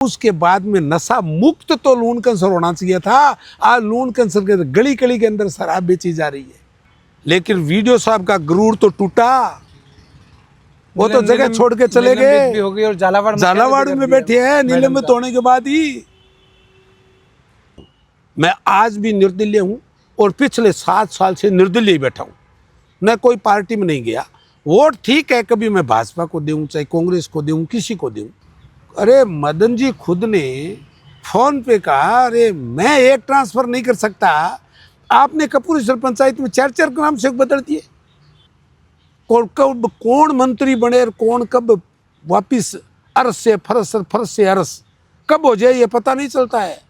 उसके बाद में नशा मुक्त तो लूण कैंसर होना चाहिए था। आज लूण कैंसर के गली गली के अंदर शराब बेची जा रही है। लेकिन वीडियो साहब का गुरूर तो टूटा, वो तो जगह छोड़ के चले गए और झालावाड़ में बैठे हैं निलंबित होने के बाद ही। मैं आज भी निर्दलीय हूं और पिछले 7 साल से निर्दलीय बैठा हूं। मैं कोई पार्टी में नहीं गया। वोट ठीक है, कभी मैं भाजपा को दूं, चाहे कांग्रेस को दूं, किसी को दूं। अरे मदन जी खुद ने फोन पे कहा, अरे मैं एक ट्रांसफर नहीं कर सकता। आपने कपूरसर पंचायत में 4 ग्राम सेवक बदल दिए। कौन मंत्री बने और कौन कब वापिस अरस से फरस और फरस से अरस कब हो जाए ये पता नहीं चलता है।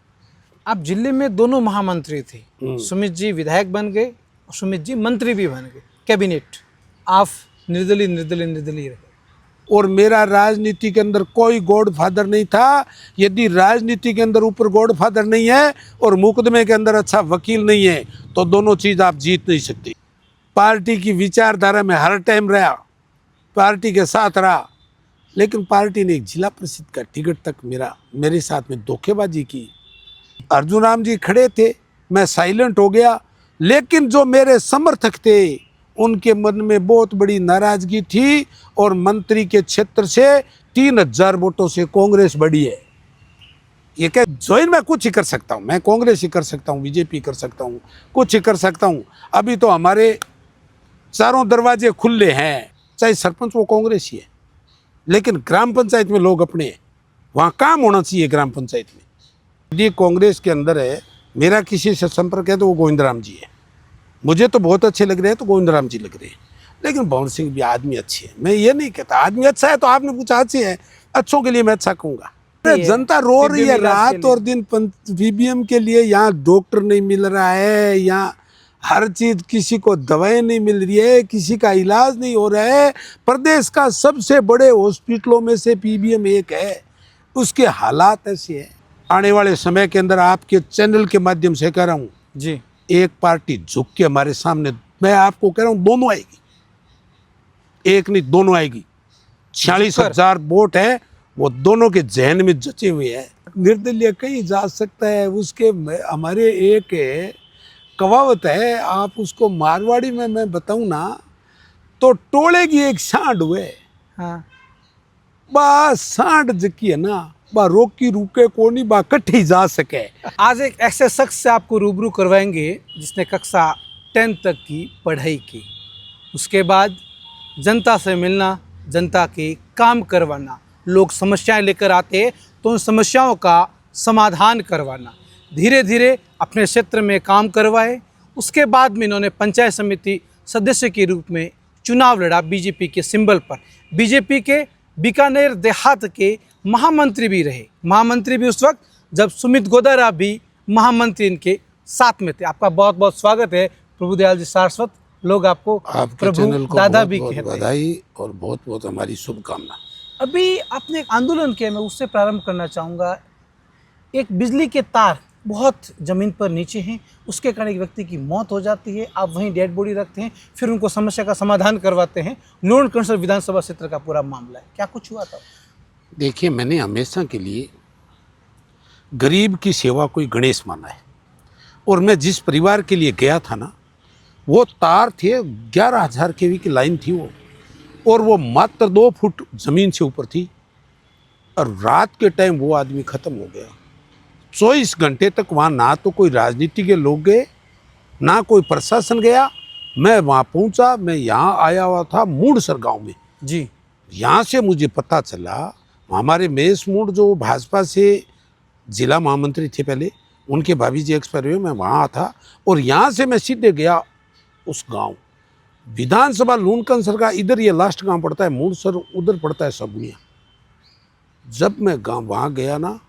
आप जिले में दोनों महामंत्री थे, सुमित जी विधायक बन गए और सुमित जी मंत्री भी बन गए कैबिनेट। आप निर्दलीय रहे। और मेरा राजनीति के अंदर कोई गॉड फादर नहीं था। यदि राजनीति के अंदर ऊपर गॉड फादर नहीं है और मुकदमे के अंदर अच्छा वकील नहीं है तो दोनों चीज़ आप जीत नहीं सकते। पार्टी की विचारधारा में हर टाइम रहा, पार्टी के साथ रहा, लेकिन पार्टी ने एक जिला परिषद का टिकट तक मेरे साथ में धोखेबाजी की। अर्जुन राम जी खड़े थे, मैं साइलेंट हो गया, लेकिन जो मेरे समर्थक थे उनके मन में बहुत बड़ी नाराजगी थी और मंत्री के क्षेत्र से 3000 वोटों से कांग्रेस बढ़ी है। ये क्या ज्वाइन मैं कुछ ही कर सकता हूँ, मैं कांग्रेस ही कर सकता हूँ, बीजेपी कर सकता हूँ, कुछ ही कर सकता हूँ। अभी तो हमारे चारों दरवाजे खुले हैं, चाहे सरपंच वो कांग्रेस ही है, लेकिन ग्राम पंचायत में लोग अपने हैं, वहाँ काम होना चाहिए ग्राम पंचायत में। यदि कांग्रेस के अंदर है, मेरा किसी से संपर्क है तो वो गोविंद राम जी है। मुझे तो बहुत अच्छे लग रहे हैं तो गोविंद राम जी लग रहे हैं, लेकिन भवन सिंह भी आदमी अच्छे हैं। मैं ये नहीं कहता आदमी अच्छा है तो आपने पूछा अच्छे है, अच्छों के लिए मैं अच्छा कहूँगा। जनता रो रही है रात और दिन पीबीएम के लिए। यहाँ डॉक्टर नहीं मिल रहा है, यहाँ हर चीज, किसी को दवाएं नहीं मिल रही है, किसी का इलाज नहीं हो रहा है। प्रदेश का सबसे बड़े हॉस्पिटलों में से पीबीएम एक है, उसके हालात ऐसे हैं। आने वाले समय के अंदर आपके चैनल के माध्यम से कह रहा हूँ जी, एक पार्टी झुक के हमारे सामने, मैं आपको कह रहा हूँ दोनों आएगी, एक नहीं दोनों आएगी। 46,000 वोट है, वो दोनों के जहन में जचे हुए हैं। निर्दलीय कहीं जा सकता है, उसके हमारे एक कहावत है, आप उसको मारवाड़ी में मैं बताऊं ना तो टोले की एक सांड हुए। हाँ, बा सांड जकी है ना, बा रोकी रुके को नहीं, बा कट्ठी जा सके। आज एक ऐसे शख्स से आपको रूबरू करवाएंगे जिसने कक्षा 10 तक की पढ़ाई की, उसके बाद जनता से मिलना, जनता के काम करवाना, लोग समस्याएं लेकर आते तो उन समस्याओं का समाधान करवाना, धीरे धीरे अपने क्षेत्र में काम करवाए। उसके बाद में इन्होंने पंचायत समिति सदस्य के रूप में चुनाव लड़ा बीजेपी के सिंबल पर। बीजेपी के बीकानेर देहात के महामंत्री भी रहे, महामंत्री भी उस वक्त जब सुमित गोदारा भी महामंत्री इनके साथ में थे। आपका बहुत बहुत स्वागत है प्रभुदयाल जी सारस्वत। लोग आपको प्रभु दादा भी कहते हैं। बधाई और बहुत बहुत हमारी शुभकामना। अभी आपने एक आंदोलन किया, मैं उससे प्रारंभ करना चाहूँगा। एक बिजली के तार बहुत ज़मीन पर नीचे हैं, उसके कारण एक व्यक्ति की मौत हो जाती है, आप वहीं डेड बॉडी रखते हैं, फिर उनको समस्या का समाधान करवाते हैं। लूण कैंसर विधानसभा क्षेत्र का पूरा मामला है, क्या कुछ हुआ था? देखिए, मैंने हमेशा के लिए गरीब की सेवा को गणेश माना है, और मैं जिस परिवार के लिए गया था ना, वो तार थे 11,000 kV की लाइन थी वो, और वो मात्र 2 फुट ज़मीन से ऊपर थी, और रात के टाइम वो आदमी ख़त्म हो गया। 24 घंटे तक वहाँ ना तो कोई राजनीति के लोग गए, ना कोई प्रशासन गया। मैं वहाँ पहुँचा, मैं यहाँ आया हुआ था मूड़सर गांव में जी। यहाँ से मुझे पता चला, हमारे महेश मूड़ जो भाजपा से जिला महामंत्री थे पहले, उनके भाभी जी एक्सपायर हुए, मैं वहाँ था, और यहाँ से मैं सीधे गया उस गांव। विधानसभा लूण कैंसर का इधर ये लास्ट गांव पड़ता है मूड़सर, उधर पड़ता है सबुनिया। जब मैं गांव वहाँ गया ना,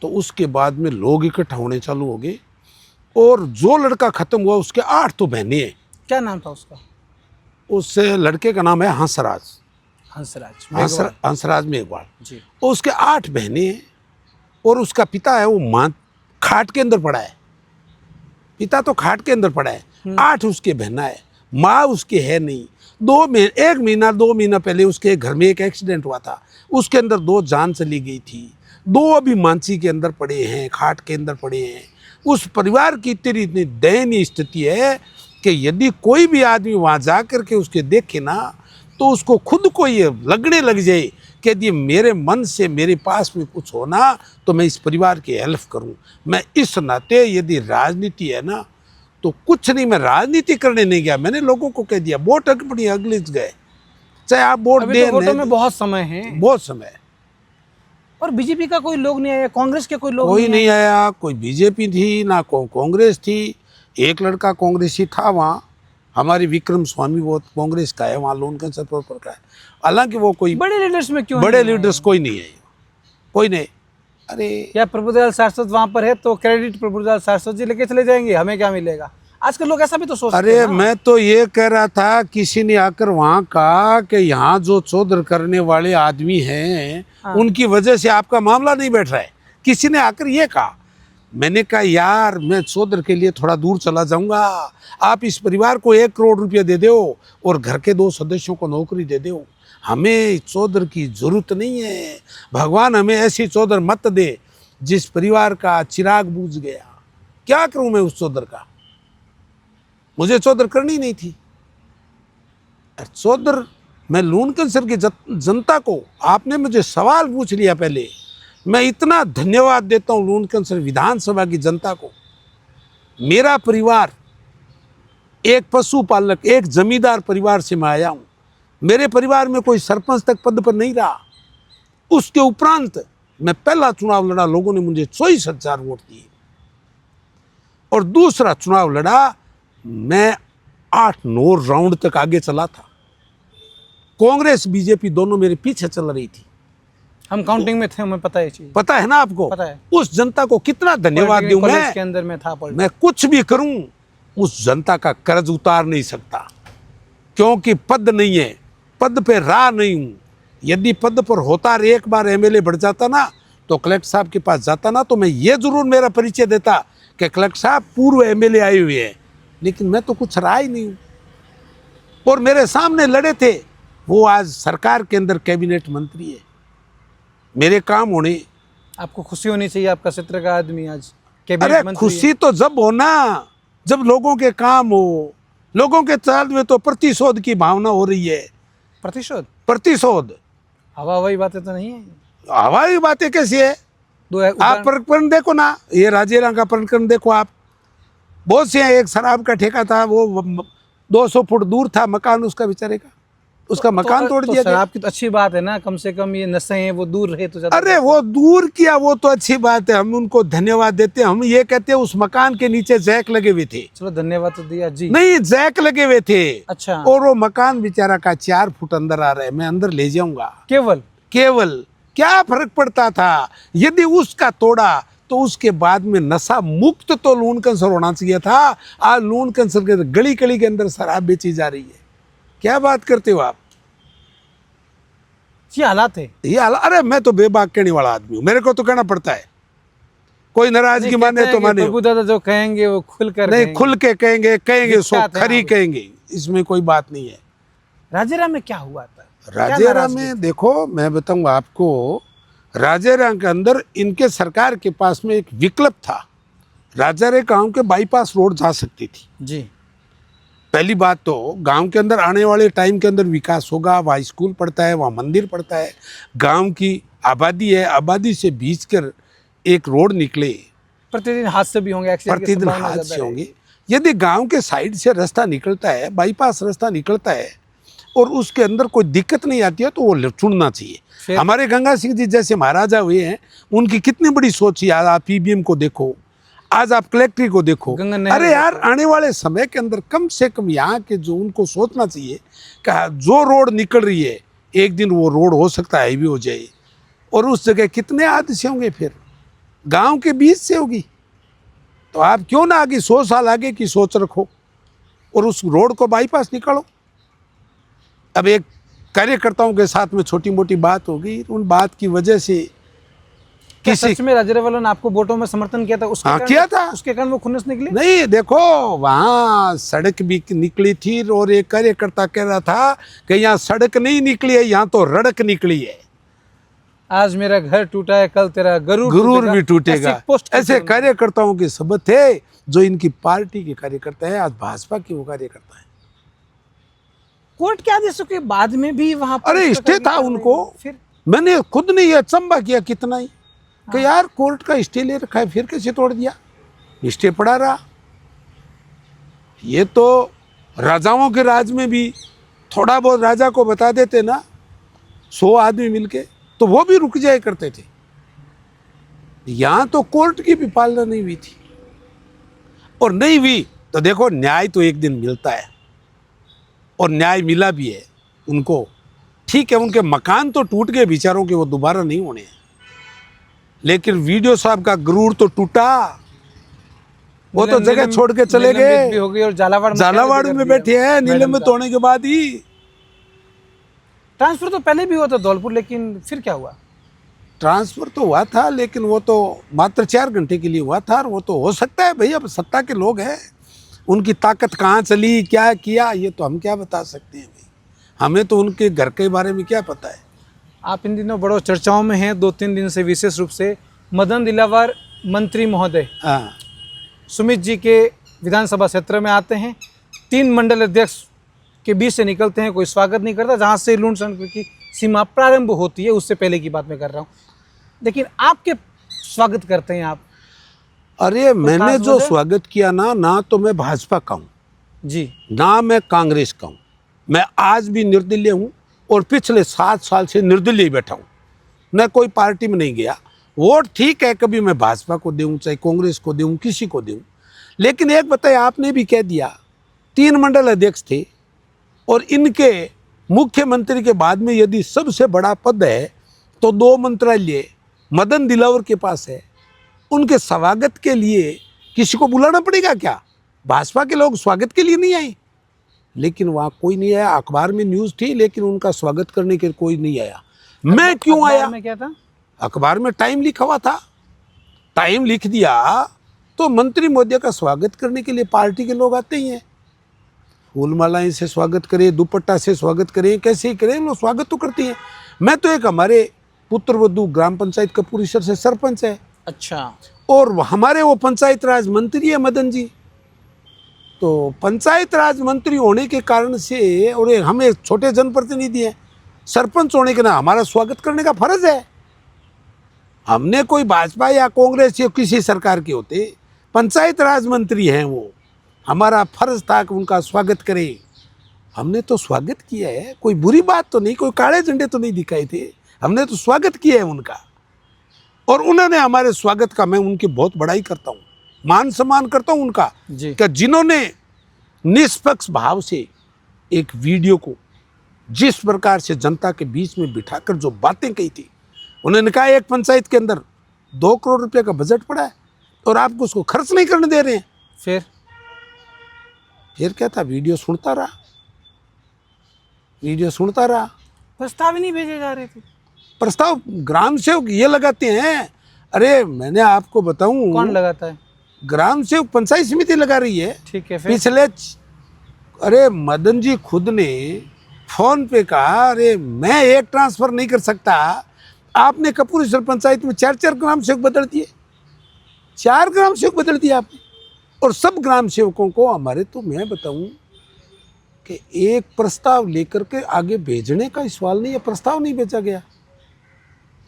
तो उसके बाद में लोग इकट्ठा होने चालू हो गए, और जो लड़का ख़त्म हुआ उसके 8 तो बहनें हैं। क्या नाम था उसका? उस लड़के का नाम है हंसराज मेघवाल जी। उसके 8 बहनें हैं, और उसका पिता है वो मां खाट के अंदर पड़ा है। पिता तो खाट के अंदर पड़ा है, 8 उसके बहना है, माँ उसके है नहीं। 1 महीना 2 महीना पहले उसके घर में एक एक्सीडेंट हुआ था, उसके अंदर 2 जान चली गई थी। दो अभी मानसी के अंदर पड़े हैं, खाट के अंदर पड़े हैं। उस परिवार की इतनी दयनीय स्थिति है कि यदि कोई भी आदमी वहाँ जा कर के उसके देखे ना तो उसको खुद को ये लगने लग जाए कि यदि मेरे मन से मेरे पास में कुछ होना तो मैं इस परिवार की हेल्प करूं। मैं इस नाते यदि राजनीति है ना तो कुछ नहीं, मैं राजनीति करने नहीं गया, मैंने लोगों को कह दिया वोट पड़ी अगले गए, चाहे आप वोट अभी दें तो वोटों में बहुत समय है, बहुत समय। और बीजेपी का कोई लोग नहीं आया, कांग्रेस के कोई लोग कोई नहीं आया, कोई बीजेपी थी ना कांग्रेस थी। एक लड़का कांग्रेसी था वहाँ, हमारी विक्रम स्वामी, वो कांग्रेस का है, वहाँ लोन कैंसर पर का है। हालांकि वो कोई बड़े लीडर्स में क्यों बड़े लीडर्स कोई नहीं है, कोई नहीं। अरे क्या प्रभुदयाल सारस्वत वहां पर है तो क्रेडिट प्रभुदयाल सारस्वत जी लेके चले जाएंगे, हमें क्या मिलेगा? आजकल लोग ऐसा भी तो सोचते हैं अरे ना। मैं तो ये कह रहा था, किसी ने आकर वहाँ कहा कि यहाँ जो चौधर करने वाले आदमी हैं उनकी वजह से आपका मामला नहीं बैठ रहा है, किसी ने आकर ये कहा। मैंने कहा यार मैं चौधर के लिए थोड़ा दूर चला जाऊंगा, आप इस परिवार को 1 करोड़ रुपया दे दो और घर के 2 सदस्यों को नौकरी दे दो, हमें चौधर की जरूरत नहीं है। भगवान हमें ऐसी चौधर मत दे जिस परिवार का चिराग बुझ गया। क्या करूं मैं उस चौधर का, मुझे चौधर करनी नहीं थी। चौधर मैं लून कैंसर की जनता को, आपने मुझे सवाल पूछ लिया पहले, मैं इतना धन्यवाद देता हूं लून कैंसर विधानसभा की जनता को। मेरा परिवार एक पशुपालक, एक जमींदार परिवार से मैं आया हूं। मेरे परिवार में कोई सरपंच तक पद पर नहीं रहा। उसके उपरांत मैं पहला चुनाव लड़ा, लोगों ने मुझे 24,000 वोट दिए, और दूसरा चुनाव लड़ा मैं 8-9 राउंड तक आगे चला था। कांग्रेस बीजेपी दोनों मेरे पीछे चल रही थी। हम काउंटिंग में थे, हमें पता है चीज, पता है ना आपको? पता है। उस जनता को कितना धन्यवाद दूं मैं, के अंदर में था मैं कुछ भी करूं उस जनता का कर्ज उतार नहीं सकता, क्योंकि पद नहीं है, पद पे राह नहीं हूं। यदि पद पर होता और एक बार एमएलए बढ़ जाता ना तो कलेक्टर साहब के पास जाता ना तो मैं ये जरूर मेरा परिचय देता कि कलेक्टर साहब पूर्व एमएलए आए हुए हैं, लेकिन मैं तो कुछ रहा ही नहीं हूं। और मेरे सामने लड़े थे, वो आज सरकार के अंदर कैबिनेट मंत्री है। मेरे काम होने, आपको खुशी होनी चाहिए, आपका क्षेत्र का आदमी आज कैबिनेट अरे मंत्री खुशी तो जब हो ना जब लोगों के काम हो, लोगों के चाल में तो प्रतिशोध की भावना हो रही है। प्रतिशोध हवा हवाई बातें तो नहीं है, हवाई बातें कैसी है? आप प्रकरण देखो ना, ये राजेरा का प्रकरण देखो आप, बहुत से हैं। एक शराब का ठेका था, वो 200 फुट दूर था मकान उसका, बेचारे का, उसका मकान तोड़ दिया गया। शराब की तो अच्छी बात है ना, कम से कम ये नशे हैं वो दूर रहे तो ज्यादा। अरे वो दूर किया, वो तो अच्छी बात है, हम उनको धन्यवाद देते हैं। हम ये कहते हैं उस मकान के नीचे जैक लगे हुए थे। चलो धन्यवाद तो दिया जी। नहीं, जैक लगे हुए थे। अच्छा। और वो मकान बेचारा का 4 फुट अंदर आ रहा है, मैं अंदर ले जाऊंगा। केवल क्या फर्क पड़ता था? यदि उसका तोड़ा तो उसके बाद में नशा मुक्त तो लून कैंसर होना चाहिए था। आज लून कैंसर के गली गली के अंदर शराब बेची जा रही है। क्या बात करते हो आप? ये हालात है, ये हालात। अरे मैं तो बेबाक कहने वाला आदमी हूँ, मेरे को तो कहना पड़ता है। कोई नाराजगी माने तो माने, प्रभु दादा जो कहेंगे वो खुलकर नहीं, खुल के कहेंगे सो खरी कहेंगे, इसमें कोई बात नहीं है। राजेरा में क्या हुआ था? राजेरा में देखो, मैं बताऊंगा आपको, राजेरा के अंदर इनके सरकार के पास में एक विकल्प था। राजेरा गांव के बाईपास रोड जा सकती थी जी। पहली बात तो गांव के अंदर आने वाले टाइम के अंदर विकास होगा, वहाँ स्कूल पड़ता है, वहाँ मंदिर पड़ता है, गांव की आबादी है, आबादी से बीच कर एक रोड निकले, प्रतिदिन हादसे भी होंगे, प्रतिदिन हादसे होंगे। यदि गांव के साइड से रास्ता निकलता है, बाईपास रास्ता निकलता है और उसके अंदर कोई दिक्कत नहीं आती है तो वो चुनना चाहिए। हमारे गंगा सिंह जी जैसे महाराजा हुए हैं, उनकी कितनी बड़ी सोच है। आज आप पीबीएम को देखो, आज आप कलेक्ट्री को देखो। अरे यार, आने वाले समय के अंदर कम से कम यहाँ के जो उनको सोचना चाहिए कि जो रोड निकल रही है एक दिन वो रोड हो सकता है हाईवे हो जाए, और उस जगह कितने हादसे होंगे, फिर गांव के बीच से होगी। तो आप क्यों ना आगे 100 साल आगे की सोच रखो और उस रोड को बाईपास निकालो। अब एक कार्यकर्ताओं के साथ में छोटी मोटी बात होगी, उन बात की वजह से किसी सच में राजेरा वालों ने आपको वोटों में समर्थन किया था? उसके किया था, उसके कारण वो खुन्नस निकली? नहीं, देखो वहाँ सड़क भी निकली थी और एक कार्यकर्ता कह रहा था कि यहाँ सड़क नहीं निकली है, यहाँ तो रड़क निकली है। आज मेरा घर टूटा है, कल तेरा गरूर गुरूर भी टूटेगा। ऐसी पोस्ट ऐसे कार्यकर्ताओं के शब्द थे जो इनकी पार्टी के कार्यकर्ता है, आज भाजपा के वो कार्यकर्ता है। कोर्ट के आदेशों के बाद में भी वहां पर अरे इस प्रकार स्टे की था कार्रवाई उनको, हुई। फिर मैंने खुद ने ये अचंबा किया कितना ही कि यार कोर्ट का स्टे ले रखा है, फिर कैसे तोड़ दिया? स्टे पड़ा रहा। ये तो राजाओं के राज में भी थोड़ा बहुत राजा को बता देते ना 100 आदमी मिलके, तो वो भी रुक जाया करते थे। यहां तो कोर्ट की भी पालना नहीं हुई थी, और नहीं हुई तो देखो न्याय तो एक दिन मिलता है, और न्याय मिला भी है उनको। ठीक है, उनके मकान तो टूट गए बेचारों के, वो दोबारा नहीं होने हैं, लेकिन वीडियो साहब का गुरूर तो टूटा। वो तो जगह छोड़ के चले निलंबित भी गए, हो गई और झालावाड़ में बैठे हैं निलंबित होने के बाद ही। ट्रांसफर तो पहले भी हुआ था धौलपुर, लेकिन फिर क्या हुआ? ट्रांसफर तो हुआ था, लेकिन वो तो मात्र 4 घंटे के लिए हुआ था, और वो तो हो सकता है भाई, अब सत्ता के लोग हैं, उनकी ताकत कहाँ चली, क्या किया, ये तो हम क्या बता सकते हैं भाई। हमें तो उनके घर के बारे में क्या पता है। आप इन दिनों बड़ो चर्चाओं में हैं, 2-3 दिन से विशेष रूप से मदन दिलावर मंत्री महोदय हाँ, सुमित जी के विधानसभा क्षेत्र में आते हैं, 3 मंडल अध्यक्ष के बीच से निकलते हैं, कोई स्वागत नहीं करता। जहाँ से लूट संकट की सीमा प्रारंभ होती है, उससे पहले की बात मैं कर रहा हूँ, लेकिन आपके स्वागत करते हैं आप अरे मैंने खास जो वजह? स्वागत किया ना तो मैं भाजपा का हूँ, जी, ना मैं कांग्रेस का हूँ। मैं आज भी निर्दलीय हूँ, और पिछले 7 साल से निर्दलीय ही बैठा हूँ, मैं कोई पार्टी में नहीं गया। वोट ठीक है, कभी मैं भाजपा को दूँ, चाहे कांग्रेस को दूँ, किसी को दूँ, लेकिन एक बताइए, आपने भी कह दिया 3 मंडल अध्यक्ष थे, और इनके मुख्यमंत्री के बाद में यदि सबसे बड़ा पद है तो 2 मंत्रालय मदन दिलावर के पास है। उनके स्वागत के लिए किसी को बुलाना पड़ेगा क्या? भाजपा के लोग स्वागत के लिए नहीं आए, लेकिन वहाँ कोई नहीं आया। अखबार में न्यूज़ थी, लेकिन उनका स्वागत करने के कोई नहीं आया। मैं क्यों अखबार आया? में क्या था? अखबार में टाइम लिखा हुआ था, टाइम लिख दिया तो मंत्री महोदय का स्वागत करने के लिए पार्टी के लोग आते ही हैं। फूल मालाएं से स्वागत करें, दुपट्टा से स्वागत करें, कैसे ही करें, लोग स्वागत तो करते हैं। मैं तो एक हमारे पुत्रवधु ग्राम पंचायत कपूरेश्वर से सरपंच है, अच्छा, और हमारे वो पंचायत राज मंत्री है मदन जी। तो पंचायत राज मंत्री होने के कारण से, और हमें छोटे जनप्रतिनिधि हैं, सरपंच होने के ना हमारा स्वागत करने का फर्ज है। हमने कोई भाजपा या कांग्रेस या किसी सरकार के होते, पंचायत राज मंत्री हैं वो, हमारा फर्ज था कि उनका स्वागत करें। हमने तो स्वागत किया है, कोई बुरी बात तो नहीं, कोई काले झंडे तो नहीं दिखाए थे, हमने तो स्वागत किया है उनका। और उन्होंने हमारे स्वागत का, मैं उनकी बहुत बड़ाई करता हूँ, मान सम्मान करता हूँ उनका, जी, कि जिन्होंने निष्पक्ष भाव से एक वीडियो को जिस प्रकार से जनता के बीच में बिठाकर जो बातें कही थी, उन्होंने कहा एक पंचायत के अंदर 2 करोड़ रुपए का बजट पड़ा है और आपको उसको खर्च नहीं करने दे रहे हैं। फिर क्या था? वीडियो सुनता रहा, वीडियो सुनता रहा। प्रस्ताव ही नहीं भेजे जा रहे थे। प्रस्ताव ग्राम सेवक ये लगाते हैं। अरे मैंने आपको बताऊं, कौन लगाता है? ग्राम सेवक पंचायत समिति लगा रही है। ठीक है, फिर पिछले अरे मदन जी खुद ने फोन पे कहा, अरे मैं एक ट्रांसफर नहीं कर सकता। आपने कपूरेश्वर पंचायत में 4 ग्राम सेवक बदल दिए, 4 ग्राम सेवक बदल दिए आपने। और सब ग्राम सेवकों को हमारे, तो मैं बताऊं कि एक प्रस्ताव लेकर के आगे भेजने का सवाल नहीं है, प्रस्ताव नहीं भेजा गया,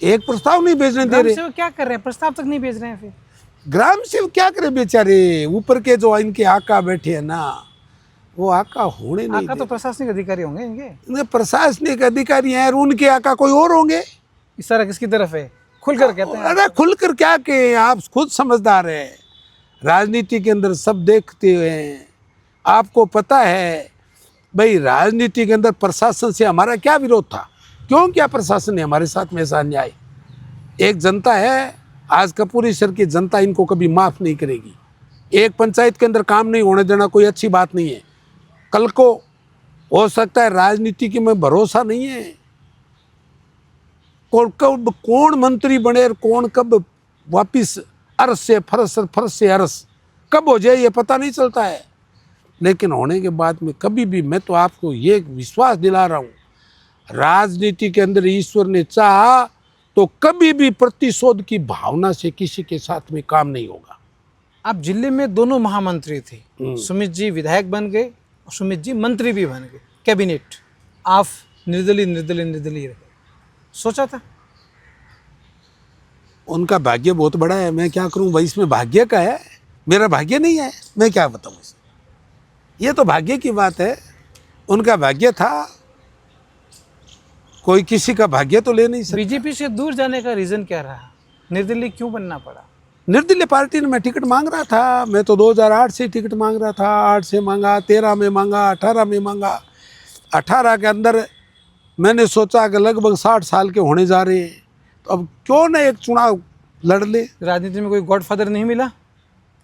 एक प्रस्ताव नहीं भेजने दे रहे। ग्राम क्या कर रहे हैं? प्रस्ताव तक नहीं भेज रहे हैं। फिर ग्राम सेवक क्या करे बेचारे? ऊपर के जो इनके आका बैठे हैं ना, वो आका होने नहीं आका तो प्रशासनिक अधिकारी होंगे इनके। प्रशासनिक अधिकारी हैं, और उनके आका कोई और होंगे। इशारा किसकी तरफ है? खुलकर कहते हैं। अरे खुलकर क्या के, आप खुद समझदार हैं, राजनीति के अंदर सब देखते हैं। आपको पता है भाई, राजनीति के अंदर प्रशासन से हमारा क्या विरोध था? क्यों क्या प्रशासन ने हमारे साथ में ऐसा अन्याय? एक जनता है, आज कपूरेश्वर की जनता इनको कभी माफ़ नहीं करेगी। एक पंचायत के अंदर काम नहीं होने देना कोई अच्छी बात नहीं है। कल को हो सकता है, राजनीति की में भरोसा नहीं है, कब कौन मंत्री बने और कौन कब वापिस अरस से फरस से अरस कब हो जाए ये पता नहीं चलता है। लेकिन होने के बाद में कभी भी, मैं तो आपको ये विश्वास दिला रहा हूँ, राजनीति के अंदर ईश्वर ने चाहा तो कभी भी प्रतिशोध की भावना से किसी के साथ में काम नहीं होगा। आप जिले में दोनों महामंत्री थे, सुमित जी विधायक बन गए और सुमित जी मंत्री भी बन गए, कैबिनेट। आप निर्दलीय रहे, सोचा था? उनका भाग्य बहुत बड़ा है, मैं क्या करूं भाई, इसमें भाग्य का है, मेरा भाग्य नहीं है, मैं क्या बताऊं इसे। ये तो भाग्य की बात है, उनका भाग्य था, कोई किसी का भाग्य तो ले नहीं सकता। बीजेपी से दूर जाने का रीजन क्या रहा? निर्दलीय क्यों बनना पड़ा? निर्दलीय पार्टी ने मैं टिकट मांग रहा था, मैं तो 2008 से टिकट मांग रहा था, 8 से मांगा, 13 में मांगा, 18 में मांगा। 18 के अंदर मैंने सोचा कि लगभग 60 साल के होने जा रहे हैं, तो अब क्यों ना एक चुनाव लड़ ले। राजनीति में कोई गॉडफादर नहीं मिला?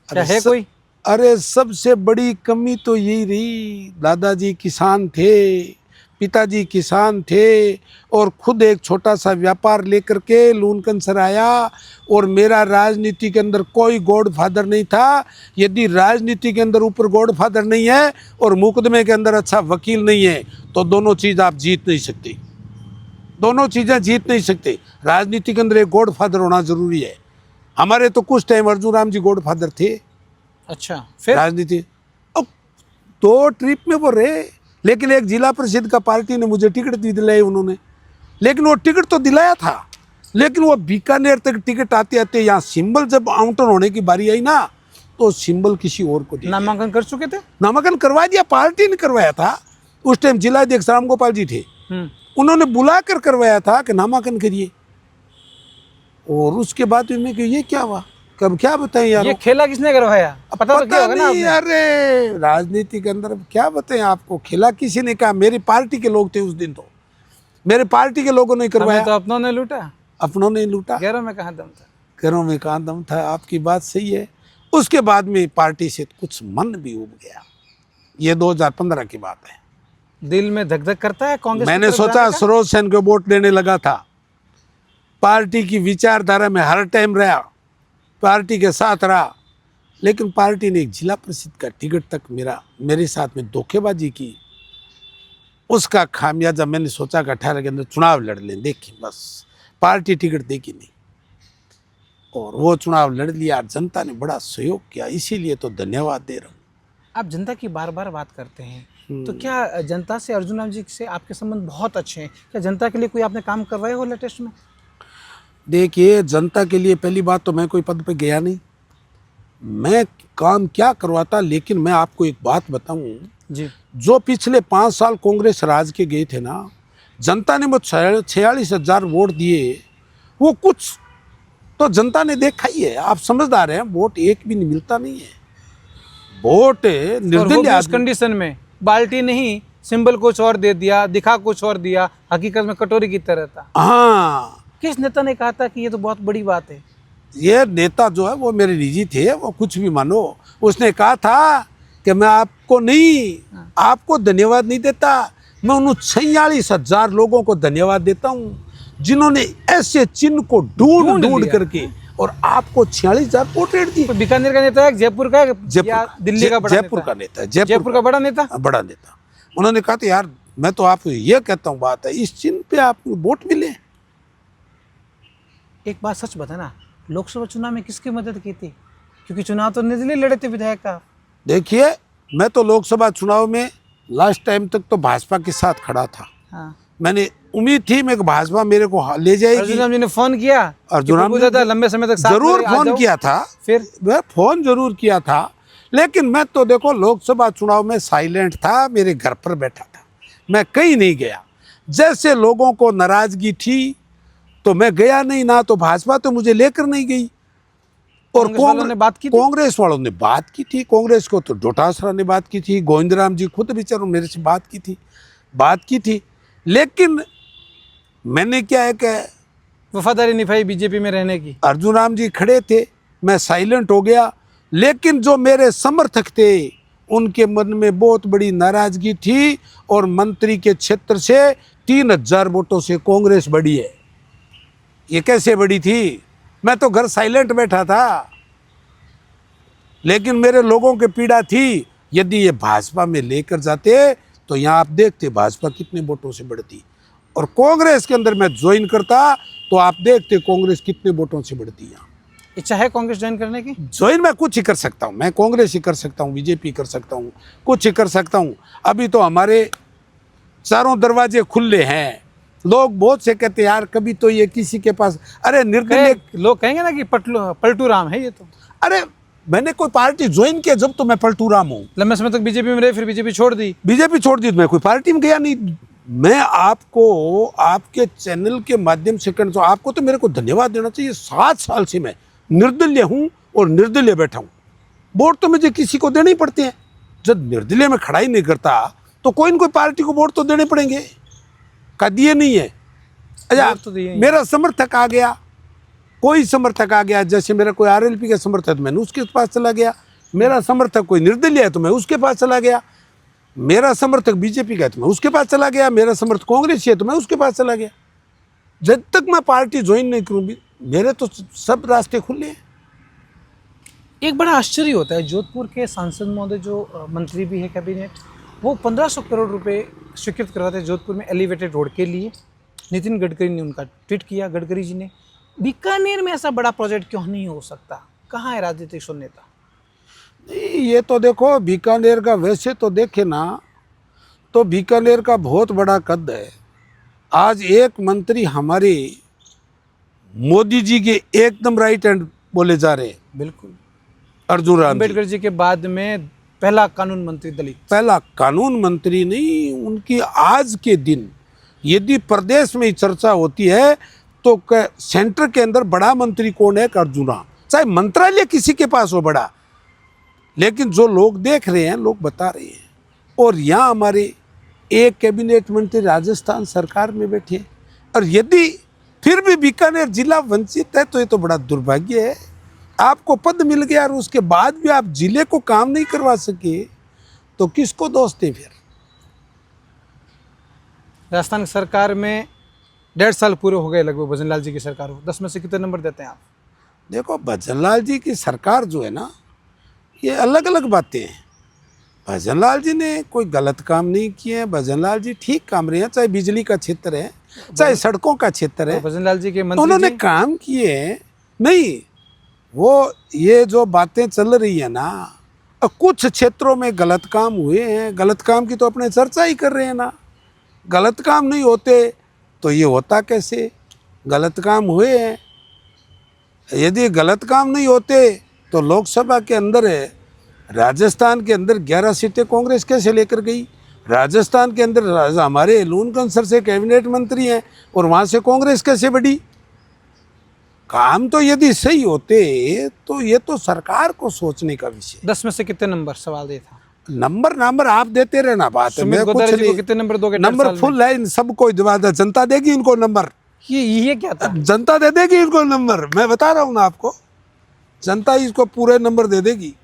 क्या है कोई? अरे सबसे बड़ी कमी तो यही रही, दादाजी किसान थे, पिताजी किसान थे, और खुद एक छोटा सा व्यापार लेकर के लूनकन सर आया, और मेरा राजनीति के अंदर कोई गॉड फादर नहीं था। यदि राजनीति के अंदर ऊपर गॉड फादर नहीं है और मुकदमे के अंदर अच्छा वकील नहीं है, तो दोनों चीज़ आप जीत नहीं सकते, दोनों चीज़ें जीत नहीं सकते। राजनीति के अंदर एक गॉड फादर होना जरूरी है। हमारे तो कुछ time Arjun Ram ji God father थे। अच्छा, फिर राजनीति अब 2 ट्रिप में वो रहे, लेकिन एक जिला परिषद का पार्टी ने मुझे टिकट दी दिलाई उन्होंने, लेकिन वो टिकट तो दिलाया था, लेकिन वो बीकानेर तक टिकट आते आते यहाँ सिंबल जब आवंटन होने की बारी आई ना, तो सिंबल किसी और को दिया। नामांकन कर चुके थे? नामांकन करवा दिया, पार्टी ने करवाया था। उस टाइम जिला अध्यक्ष राम गोपाल जी थे, उन्होंने बुला कर करवाया था कि नामांकन करिए। और उसके बाद में कि ये क्या हुआ, कब क्या बताएं यार, ये खेला किसने करवाया? पता तो क्या होगा ना नहीं। अरे राजनीति के अंदर क्या बताएं आपको, खेला किसी ने कहा, मेरी पार्टी के लोग थे उस दिन, तो मेरे पार्टी के लोगों ने करवाया। तो अपनों ने लूटा, अपनों ने लूटा। गैरों में कहाँ दम था? घरों में कहाँ दम था, आपकी बात सही है। उसके बाद में पार्टी से कुछ मन भी उब गया, ये 2015 की बात है। दिल में धक धक करता है कांग्रेस? मैंने सोचा सरोज सेन को वोट देने लगा था, पार्टी की विचारधारा में हर टाइम रहा, पार्टी के साथ रहा, लेकिन पार्टी ने एक जिला परिषद का टिकट तक मेरे साथ में धोखेबाजी की। उसका खामियाजा मैंने सोचा कि 18 के अंदर चुनाव लड़ लें, देखिए बस पार्टी टिकट देगी नहीं, और वो चुनाव लड़ लिया। जनता ने बड़ा सहयोग किया, इसीलिए तो धन्यवाद दे रहा हूँ। आप जनता की बार बार बात करते हैं, तो क्या जनता से, अर्जुन राम जी से आपके संबंध बहुत अच्छे हैं? क्या जनता के लिए कोई आपने काम करवाए हो लेटेस्ट में? देखिए, जनता के लिए पहली बात तो मैं कोई पद पे गया नहीं, मैं काम क्या करवाता, लेकिन मैं आपको एक बात बताऊं जी, जो पिछले 5 साल कांग्रेस राज के गए थे ना, जनता ने मुझे 46,000 वोट दिए, वो कुछ तो जनता ने देखा ही है। आप समझदार हैं, वोट एक भी नहीं मिलता नहीं है, वोट निर्दलीय उस कंडीशन में बाल्टी नहीं, सिंबल कुछ और दे दिया, दिखा कुछ और दिया, हकीकत में कटोरी की तरह था। हाँ, किस नेता ने कहा था कि ये तो बहुत बड़ी बात है? ये नेता जो है वो मेरे निजी थे, वो कुछ भी मानो, उसने कहा था कि मैं आपको नहीं, आपको धन्यवाद नहीं देता, मैं उन 46,000 लोगों को धन्यवाद देता हूँ जिन्होंने ऐसे चिन्ह को ढूंढ करके और आपको 46,000 वोट रेट दिए। तो बीकानेर का नेता है, जयपुर का है, या दिल्ली का बड़ा जयपुर का नेता, जयपुर का बड़ा नेता, बड़ा नेता। उन्होंने कहा था यार मैं तो आपको ये कहता हूँ, बात है इस चिन्ह पे आपको वोट मिले। एक बात सच बताना, लोकसभा चुनाव में किसकी मदद की थी? क्योंकि चुनाव तो निर्दलीय लड़े थे विधायक का। देखिए, मैं तो लोकसभा चुनाव में लास्ट टाइम तक तो भाजपा के साथ खड़ा था। हाँ। मैंने उम्मीद थी मैं भाजपा मेरे को ले जाएगी। अर्जुन राम जी ने फोन किया, अर्जुन राम जी लंबे समय तक जरूर फोन किया था, फिर मैं फोन जरूर किया था, लेकिन मैं तो देखो लोकसभा चुनाव में साइलेंट था, मेरे घर पर बैठा था, मैं कहीं नहीं गया। जैसे लोगों को नाराजगी थी तो मैं गया नहीं, ना तो भाजपा तो मुझे लेकर नहीं गई, और कांग्रेस वालों ने बात की थी? कांग्रेस वालों ने बात की थी, कांग्रेस को तो डोटासरा ने बात की थी, गोविंद राम जी खुद बेचारों मेरे से बात की थी, लेकिन मैंने क्या है कि वफादारी निभाई बीजेपी में रहने की। अर्जुन राम जी खड़े थे, मैं साइलेंट हो गया, लेकिन जो मेरे समर्थक थे उनके मन में बहुत बड़ी नाराजगी थी, और मंत्री के क्षेत्र से 3,000 वोटों से कांग्रेस बढ़ी है। ये कैसे बढ़ी थी? मैं तो घर साइलेंट बैठा था, लेकिन मेरे लोगों की पीड़ा थी, यदि ये भाजपा में लेकर जाते तो यहाँ आप देखते भाजपा कितने वोटों से बढ़ती, और कांग्रेस के अंदर मैं ज्वाइन करता तो आप देखते कांग्रेस कितने वोटों से बढ़ती है। इच्छा है कांग्रेस ज्वाइन करने की? ज्वाइन मैं कुछ ही कर सकता हूँ, मैं कांग्रेस ही कर सकता हूँ, बीजेपी कर सकता हूँ, कुछ ही कर सकता हूँ। अभी तो हमारे चारों दरवाजे खुले हैं। लोग बहुत से कहते हैं यार कभी तो ये किसी के पास, अरे निर्दलीय लोग कहेंगे ना कि पलटू राम है ये तो। अरे मैंने कोई पार्टी ज्वाइन किया जब तो मैं पलटू राम हूँ। लंबे समय तक बीजेपी में रहे, फिर बीजेपी छोड़ दी। बीजेपी छोड़ दी तो मैं कोई पार्टी में गया नहीं। मैं आपको आपके चैनल के माध्यम से कहना चाहूँ, आपको तो मेरे को धन्यवाद देना चाहिए। 7 साल से मैं निर्दलीय हूँ और निर्दलीय बैठा हूँ। वोट तो मुझे किसी को देने ही पड़ते हैं। जब निर्दलीय में खड़ा ही नहीं करता तो कोई न कोई पार्टी को वोट तो देने पड़ेंगे। का दिए नहीं है? अच्छा वोट तो दिए ही। मेरा समर्थक आ गया, कोई समर्थक आ गया, जैसे मेरा कोई आरएलपी का समर्थक मैंने उसके पास चला गया। मेरा समर्थक कोई निर्दलीय है तो मैं उसके पास चला गया। मेरा समर्थक बीजेपी का है तो मैं उसके पास चला गया। मेरा समर्थक कांग्रेस है तो मैं उसके पास चला गया। जब तक मैं पार्टी ज्वाइन नहीं करूँगी मेरे तो सब रास्ते खुले हैं। एक बड़ा आश्चर्य होता है, जोधपुर के सांसद महोदय जो मंत्री भी है कैबिनेट, वो 1500 करोड़ रुपए स्वीकृत करवाते हैं जोधपुर में एलिवेटेड रोड के लिए। नितिन गडकरी ने उनका ट्वीट किया, गडकरी जी ने। बीकानेर में ऐसा बड़ा प्रोजेक्ट क्यों नहीं हो सकता? कहाँ है राजनीतिक शून्यता? नहीं, ये तो देखो बीकानेर का वैसे तो देखे ना तो बीकानेर का बहुत बड़ा कद है। आज एक मंत्री हमारे मोदी जी के एकदम राइट हैंड बोले जा रहे हैं, बिल्कुल। अर्जुन राम जी। अम्बेडकर जी के बाद में पहला कानून मंत्री दलित। पहला कानून मंत्री नहीं, उनकी आज के दिन यदि प्रदेश में चर्चा होती है तो सेंटर के अंदर बड़ा मंत्री कौन है? अर्जुन राम। चाहे मंत्रालय किसी के पास हो बड़ा, लेकिन जो लोग देख रहे हैं लोग बता रहे हैं। और यहाँ हमारे एक कैबिनेट मंत्री राजस्थान सरकार में बैठे हैं। और यदि फिर भी बीकानेर जिला वंचित है तो ये तो बड़ा दुर्भाग्य है। आपको पद मिल गया और उसके बाद भी आप जिले को काम नहीं करवा सके तो किसको दोष दें फिर? राजस्थान सरकार में 1.5 साल पूरे हो गए लगभग भजनलाल जी की सरकार को। 10 में से कितने नंबर देते हैं आप? देखो भजनलाल जी की सरकार जो है ना, ये अलग अलग बातें हैं। भजनलाल जी ने कोई गलत काम नहीं किए हैं। भजनलाल जी ठीक काम रहे हैं, चाहे बिजली का क्षेत्र है चाहे सड़कों का क्षेत्र है, तो भजनलाल जी के तो मंत्री उन्होंने जी, काम किए हैं। नहीं, वो ये जो बातें चल रही है ना, कुछ क्षेत्रों में गलत काम हुए हैं। गलत काम की तो अपने चर्चा ही कर रहे हैं ना। गलत काम नहीं होते तो ये होता कैसे? गलत काम हुए हैं। यदि गलत काम नहीं होते तो लोकसभा के अंदर है, राजस्थान के अंदर 11 सीटें कांग्रेस कैसे लेकर गई? राजस्थान के अंदर हमारे लून कंसर से कैबिनेट मंत्री हैं और वहाँ से कांग्रेस कैसे बढ़ी? काम तो यदि सही होते तो ये तो सरकार को सोचने का विषय। 10 में से कितने नंबर? सवाल ये था। नंबर आप देते रहना, बात है। मैं कुछ गोदारा जी को नहीं, कितने नंबर दोगे? नंबर फुल है, इन सबको जवाब जनता देगी इनको नंबर। ये क्या था? जनता दे देगी इनको नंबर, मैं बता रहा हूँ ना आपको। जनता इसको पूरे नंबर दे देगी।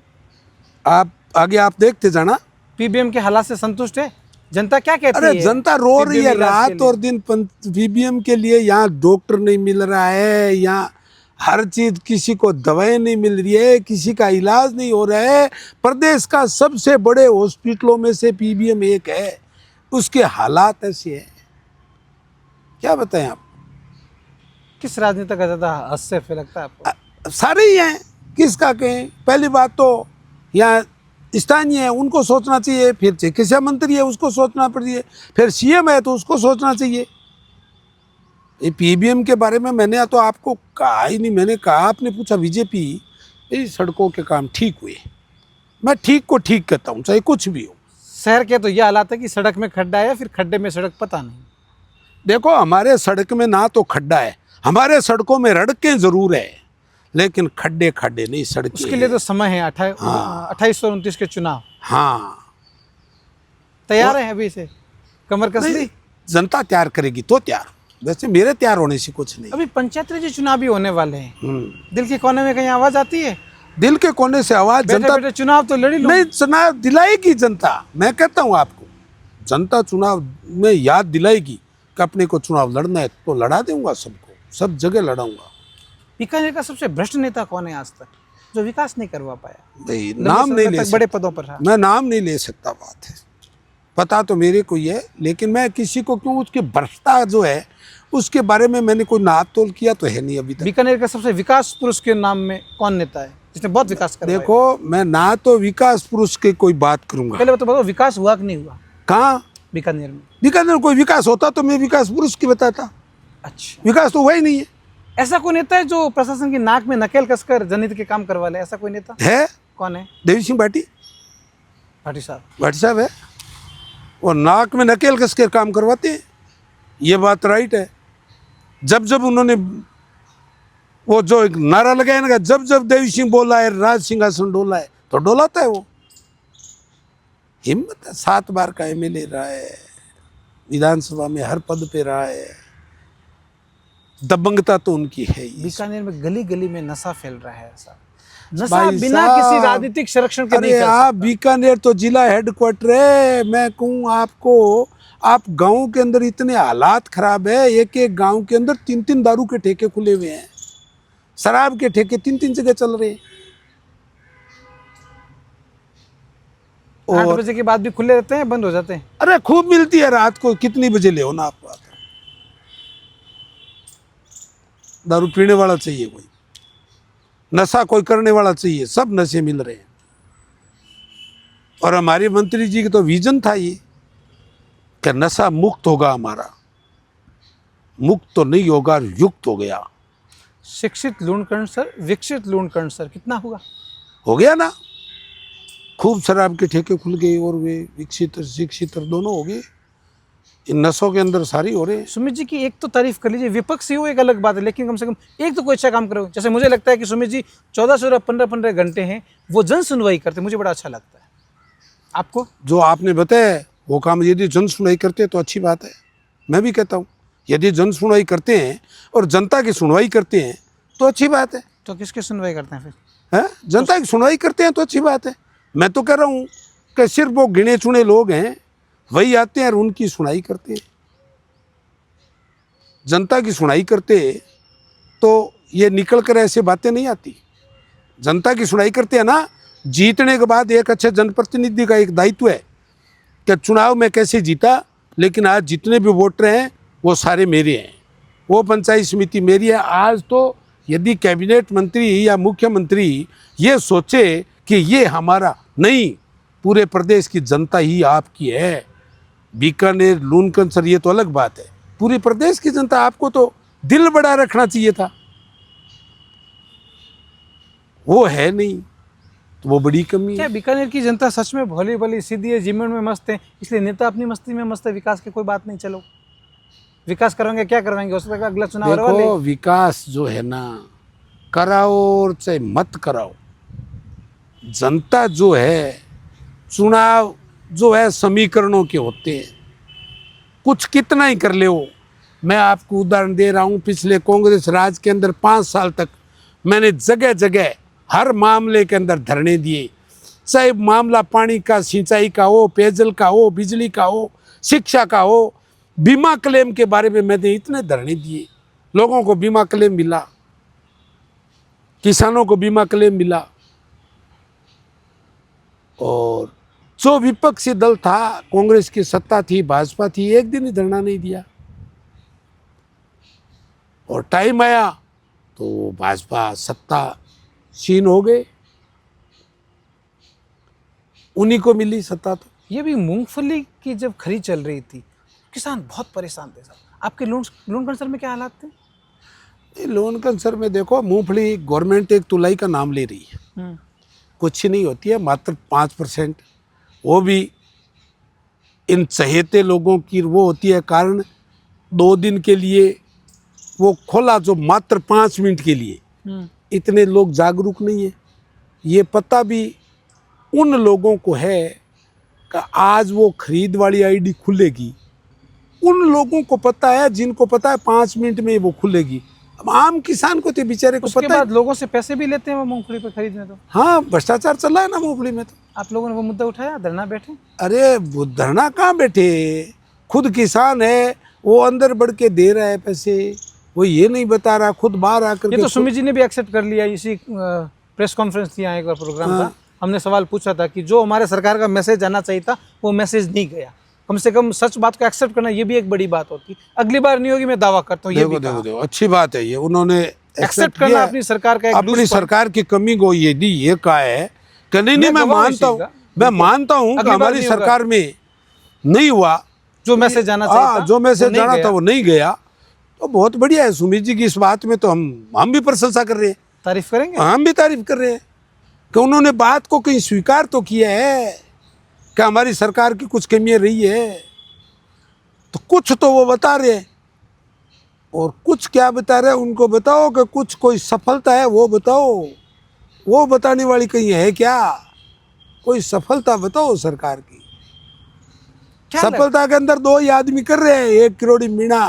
आप आगे आप देखते जाना। पीबीएम के हालात से संतुष्ट है जनता? क्या कहती है? अरे जनता रो रही है PBM इलाज के रात और दिन पीबीएम के लिए। यहाँ डॉक्टर नहीं मिल रहा है, यहाँ हर चीज, किसी को दवाएं नहीं मिल रही है, किसी का इलाज नहीं हो रहा है। प्रदेश का सबसे बड़े हॉस्पिटलों में से पीबीएम एक है, उसके हालात ऐसे हैं, क्या बताएं आप? किस राजनेता का ज्यादा हास्य लगता है आपको? सारे ही हैं, किसका कहें? पहली बात तो यहाँ स्थानीय है, उनको सोचना चाहिए। फिर चिकित्सा मंत्री है, उसको सोचना चाहिए। फिर सीएम है तो उसको सोचना चाहिए। ये पीबीएम के बारे में मैंने तो आपको कहा ही नहीं। मैंने कहा, आपने पूछा बीजेपी, ये सड़कों के काम ठीक हुए। मैं ठीक को ठीक कहता हूँ, चाहे कुछ भी हो। शहर के तो ये हालात है कि सड़क में खड्डा है, फिर खड्डे में सड़क पता नहीं। देखो हमारे सड़क में ना तो खड्डा है, हमारे सड़कों में सड़कें जरूर है, लेकिन खड्डे खड्डे नहीं, सड़कें। उसके लिए तो समय है, 28 और 29 के चुनाव। हाँ, तैयार है अभी से? कमर कस ली? जनता तैयार करेगी तो तैयार, वैसे मेरे तैयार होने से कुछ नहीं। अभी पंचायत राज चुनाव भी होने वाले हैं। दिल के कोने में कहीं आवाज आती है? दिल के कोने से आवाज जनता बेटे चुनाव तो लड़ी लो। नहीं, चुनाव दिलाएगी जनता। मैं कहता हूँ आपको, जनता चुनाव में याद दिलाएगी कि अपने को चुनाव लड़ना है तो लड़ा दूंगा, सबको सब जगह लड़ाऊंगा। बीकानेर का सबसे भ्रष्ट नेता कौन है आज तक, जो विकास नहीं करवा पाया? नहीं, नाम नहीं ले सकता, बड़े पदों पर रहा। मैं नाम नहीं ले सकता, बात है। पता तो मेरे को ही है, लेकिन मैं किसी को क्यों, उसकी भ्रष्टता जो है उसके बारे में मैंने कोई नाप तोल किया तो है नहीं अभी तक। बीकानेर का सबसे विकास पुरुष के नाम में कौन नेता है जिसने बहुत विकास करवाया? देखो, मैं ना तो विकास पुरुष की कोई बात करूंगा। पहले तो बताओ विकास हुआ कि नहीं हुआ कहाँ बीकानेर में? बीकानेर कोई विकास होता तो मैं विकास पुरुष की बताता। अच्छा, विकास तो हुआ ही नहीं है। ऐसा कोई नेता है जो प्रशासन की नाक में नकेल कसकर जनहित के काम करवा ले? ऐसा कोई नेता है कौन है? देवी सिंह भाटी साहब। भाटी साहब है, और नाक में नकेल कस के काम करवाते हैं। ये बात राइट है। जब जब उन्होंने वो जो एक नारा लगाया ना, जब जब देवी सिंह बोला है राज सिंहासन डोला है, तो डोलाता है वो। हिम्मत है, 7 बार का एमएलए रहा है, विधानसभा में हर पद पे रहा है, दबंगता तो उनकी है ही। बीकानेर में गली गली में नशा फैल रहा है। ऐसा नशा भाई बिना साहब, किसी राजनीतिक संरक्षण के नहीं अरे फैल आप सकता। बीकानेर तो जिला हेडक्वार्टर है। मैं कहूँ आपको, आप गाँव के अंदर इतने हालात खराब है, एक एक गांव के अंदर 3-3 दारू के ठेके खुले हुए हैं, शराब के ठेके 3-3 जगह चल रहे हैं। 8 बजे के बाद भी खुले रहते हैं, बंद हो जाते हैं? अरे खूब मिलती है रात को, कितनी बजे ले हो ना आप। दारू पीने वाला चाहिए कोई, नशा कोई करने वाला चाहिए, सब नशे मिल रहे हैं। और हमारे मंत्री जी का तो विजन था ये कि नशा मुक्त होगा हमारा। मुक्त तो नहीं होगा, युक्त हो गया। शिक्षित लूणकर्ण सर, विकसित लूणकर्ण सर, कितना हुआ? हो गया ना, खूब शराब के ठेके खुल गए और वे विकसित और शिक्षित और दोनों हो गए। इन नशों के अंदर सारी हो रहे हैं। सुमित जी की एक तो तारीफ कर लीजिए, विपक्षी हो एक अलग बात है, लेकिन कम से कम एक तो कोई अच्छा काम करो। जैसे मुझे लगता है कि सुमित जी 14 15 घंटे हैं वो जन सुनवाई करते, मुझे बड़ा अच्छा लगता है। आपको जो आपने बताया वो काम यदि जन सुनवाई करते हैं तो अच्छी बात है। मैं भी कहता हूँ यदि जन सुनवाई करते हैं और जनता की सुनवाई करते हैं तो अच्छी बात है। तो किसकी सुनवाई करते हैं फिर? है, जनता की सुनवाई करते हैं तो अच्छी बात है। मैं तो कह रहा हूँ कि सिर्फ वो गिने चुने लोग हैं वही आते हैं और उनकी सुनाई करते हैं। जनता की सुनाई करते तो ये निकल कर ऐसे बातें नहीं आती। जनता की सुनाई करते हैं ना, जीतने के बाद एक अच्छे जनप्रतिनिधि का एक दायित्व है कि चुनाव में कैसे जीता, लेकिन आज जितने भी वोटर हैं वो सारे मेरे हैं, वो पंचायत समिति मेरी है। आज तो यदि कैबिनेट मंत्री या मुख्यमंत्री ये सोचे कि ये हमारा नहीं, पूरे प्रदेश की जनता ही आपकी है। बीकानेर लूणकरण सर ये तो अलग बात है, पूरे प्रदेश की जनता। आपको तो दिल बड़ा रखना चाहिए था, वो है नहीं, तो वो बड़ी कमी क्या है। बीकानेर की जनता सच में भोली भली सीधी है, जीवन में मस्त है, इसलिए नेता अपनी मस्ती में मस्त है, विकास की कोई बात नहीं? चलो विकास करवाएंगे, क्या करवाएंगे, हो सकता है अगला चुनाव हरवा ले। देखो, विकास जो है ना, कराओ और चाहे मत कराओ, जनता जो है, चुनाव जो है समीकरणों के होते हैं, कुछ कितना ही कर ले हो। मैं आपको उदाहरण दे रहा हूँ, पिछले कांग्रेस राज के अंदर 5 साल तक मैंने जगह जगह हर मामले के अंदर धरने दिए, चाहे मामला पानी का, सिंचाई का हो, पेयजल का हो, बिजली का हो, शिक्षा का हो, बीमा क्लेम के बारे में मैंने इतने धरने दिए। लोगों को बीमा क्लेम मिला, किसानों को बीमा क्लेम मिला। और जो विपक्षी दल था, कांग्रेस की सत्ता थी, भाजपा थी, एक दिन ही धरना नहीं दिया। और टाइम आया तो भाजपा सत्ता छीन हो गए, उन्हीं को मिली सत्ता। तो ये भी मूंगफली की जब खरीद चल रही थी, किसान बहुत परेशान थे सर। आपके लूणकरण सर में क्या हालात थे? लूणकरण सर में देखो, मूंगफली गवर्नमेंट एक तुलाई का नाम ले रही है, कुछ ही नहीं होती है, मात्र 5%। वो भी इन चहेते लोगों की वो होती है कारण 2 दिन के लिए वो खोला, जो मात्र 5 मिनट के लिए। इतने लोग जागरूक नहीं है। ये पता भी उन लोगों को है कि आज वो खरीद वाली आईडी खुलेगी, उन लोगों को पता है जिनको पता है 5 मिनट में वो खुलेगी। अब आम किसान को तो बेचारे को उसके पता बाद है। लोगों से पैसे भी लेते हैं वो मूंगफली पे खरीदने। तो हाँ, भ्रष्टाचार चल रहा है ना मूंगफली में। तो आप लोगों ने वो मुद्दा उठाया, धरना बैठे? अरे वो धरना कहाँ बैठे, खुद किसान है, वो अंदर बढ़ के दे रहा है पैसे, वो ये नहीं बता रहा, खुद बाहर आकर। ये तो सुमित जी ने भी एक्सेप्ट कर लिया। इसी प्रेस कॉन्फ्रेंस थी यहाँ, एक बार प्रोग्राम था, हमने सवाल पूछा था कि जो हमारे सरकार का मैसेज आना चाहिए था वो मैसेज नहीं गया। कम से कम सच बात को एक्सेप्ट करना ये भी एक बड़ी बात होती है। अगली बार नहीं होगी, मैं दावा करता हूँ। ये देखो भी देखो देखो, अच्छी बात है ये, उन्होंने एक्सेप्ट करना अपनी सरकार का एक अपनी lose point। सरकार की कमी को यदि ये कहा है कि नहीं नहीं, मैं गवाह मानता हूँ, इसी का। मैं मानता हूँ कि अगली बार हमारी नहीं होगा। सरकार में नहीं हुआ, जो मैसेज जाना चाहिए था, जो मैसेज वो नहीं जाना गया। था वो नहीं गया, तो बहुत बढ़िया है सुमित जी की इस बात में, तो हम भी प्रशंसा कर रहे हैं, तारीफ करेंगे। हम भी तारीफ कर रहे हैं कि उन्होंने बात को कहीं स्वीकार तो किया है कि हमारी सरकार की कुछ कमियां रही है, तो कुछ तो वो बता रहे हैं, और कुछ क्या बता रहे हैं उनको बताओ, कि कुछ कोई सफलता है वो बताओ, वो बताने वाली कहीं है क्या? कोई सफलता बताओ सरकार की। क्या सफलता के अंदर दो ही आदमी कर रहे हैं, एक किरोड़ी मीणा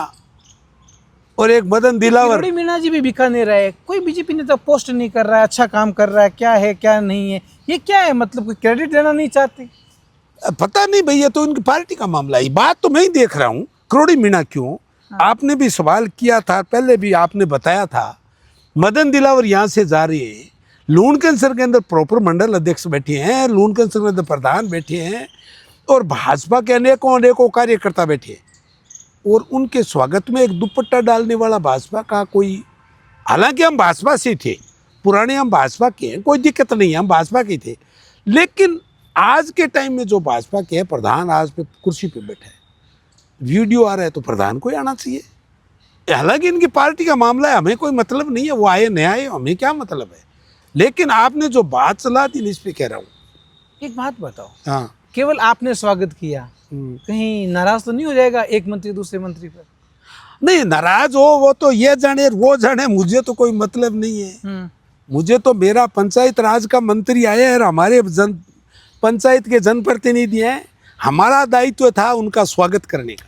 और एक मदन दिलावर। किरोड़ी मीणा जी भी बीकानेर है, कोई बीजेपी नेता पोस्ट नहीं कर रहा है, अच्छा काम कर रहा है क्या नहीं है, ये क्या है? मतलब कोई क्रेडिट लेना नहीं चाहते? पता नहीं भैया, तो उनकी पार्टी का मामला है, बात तो मैं ही देख रहा हूँ। किरोड़ी मीणा क्यों? आपने भी सवाल किया था, पहले भी आपने बताया था, मदन दिलावर यहाँ से जा रहे हैं, लूण कैंसर के अंदर प्रॉपर मंडल अध्यक्ष बैठे हैं, लूण कैंसर के अंदर प्रधान बैठे हैं, और भाजपा के अनेकों अनेकों कार्यकर्ता बैठे हैं, और उनके स्वागत में एक दुपट्टा डालने वाला भाजपा का कोई, हालांकि हम भाजपा से थे, पुराने हम भाजपा के हैं, कोई दिक्कत नहीं है, हम भाजपा के थे, लेकिन आज के टाइम में जो भाजपा के हैं, प्रधान आज पे कुर्सी पे बैठा है, वीडियो आ रहा है तो प्रधान को ही आना चाहिए। हालांकि इनकी पार्टी का मामला है, हमें कोई मतलब नहीं है, वो आए नहीं आए हमें क्या मतलब है, लेकिन आपने जो बात चला दी इस पे कह रहा हूँ। एक बात बताओ, हाँ, केवल आपने स्वागत किया, कहीं नाराज तो नहीं हो जाएगा एक मंत्री दूसरे मंत्री पर? नहीं नाराज हो वो तो ये जाने वो जाने, मुझे तो कोई मतलब नहीं है। मुझे तो मेरा पंचायत राज का मंत्री आया है और हमारे पंचायत के जनप्रतिनिधि हैं, हमारा दायित्व था उनका स्वागत करने का,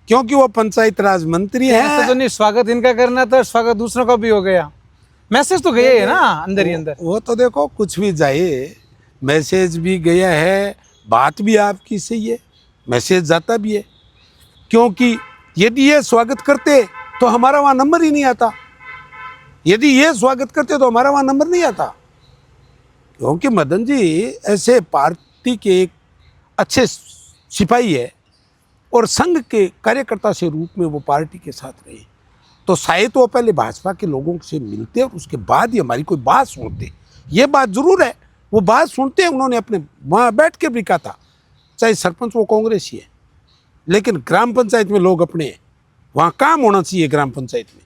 क्योंकि वो पंचायत राज मंत्री ऐसा हैं। तो नहीं स्वागत इनका करना था, स्वागत दूसरों का भी हो गया, मैसेज तो गया है ना अंदर ही अंदर। वो तो देखो कुछ भी जाए, मैसेज भी गया है, बात भी आपकी सही है, मैसेज जाता भी है, क्योंकि यदि ये स्वागत करते तो हमारा वहाँ नंबर ही नहीं आता, यदि ये स्वागत करते तो हमारा वहाँ नंबर नहीं आता, क्योंकि मदन जी ऐसे पार्टी के एक अच्छे सिपाही है और संघ के कार्यकर्ता से रूप में वो पार्टी के साथ रहे, तो शायद वो पहले भाजपा के लोगों से मिलते और उसके बाद ही हमारी कोई बात सुनते। ये बात जरूर है, वो बात सुनते हैं, उन्होंने अपने वहाँ बैठ के भी कहा था, चाहे सरपंच वो कांग्रेसी है, लेकिन ग्राम पंचायत में लोग अपने हैं, वहाँ काम होना चाहिए ग्राम पंचायत में।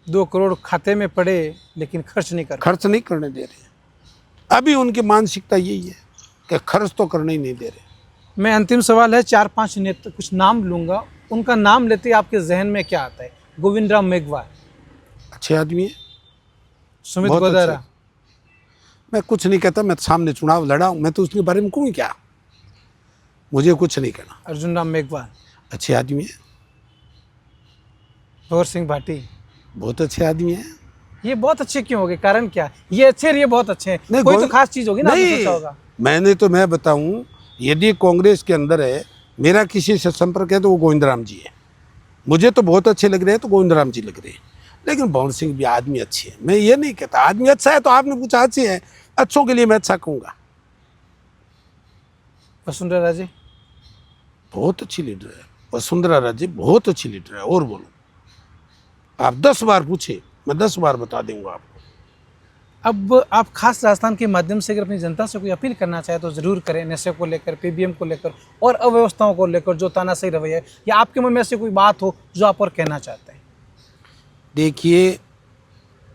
2 करोड़ खाते में पड़े लेकिन खर्च नहीं करने दे रहे। अभी उनकी मानसिकता यही है कि खर्च तो करने ही नहीं दे रहे। मैं अंतिम सवाल है, 4-5 नेता कुछ नाम लूंगा, उनका नाम लेते ही आपके जहन में क्या आता है? गोविंद राम मेघवाल, अच्छे आदमी है, सुमित बहुत गोदारा, अच्छे। मैं कुछ नहीं कहता, मैं सामने चुनाव लड़ा हूँ, मैं तो उसके बारे में कहूँ क्या, मुझे कुछ नहीं कहना। अर्जुन राम मेघवाल, अच्छे आदमी है, भंवर सिंह भाटी, बहुत अच्छे आदमी है। ये बहुत अच्छे क्यों हो गए? कारण क्या? ये अच्छे और ये बहुत अच्छे हैं, नहीं, कोई तो खास चीज होगी ना, आपने सोचा होगा। मैं बताऊं, यदि कांग्रेस के अंदर है, मेरा किसी से संपर्क है तो वो गोविंद राम जी है, मुझे तो बहुत अच्छे लग रहे हैं, तो गोविंद राम जी लग रहे हैं, लेकिन भंवर सिंह भी आदमी अच्छे हैं, मैं ये नहीं कहता आदमी अच्छा है, तो आपने पूछा अच्छे हैं, अच्छों के लिए मैं अच्छा कहूँगा। वसुंधरा राजे, बहुत अच्छी लीडर है वसुंधरा राजे, बहुत अच्छी लीडर है, और बोलो, आप 10 बार पूछे, मैं 10 बार बता दूंगा आपको। अब आप खास राजस्थान के माध्यम से अगर अपनी जनता से कोई अपील करना चाहे तो जरूर करें, नशे को लेकर, पीबीएम को लेकर और अव्यवस्थाओं को लेकर जो तानाशाही रवैया है, या आपके मन में ऐसी कोई बात हो जो आप और कहना चाहते हैं। देखिए,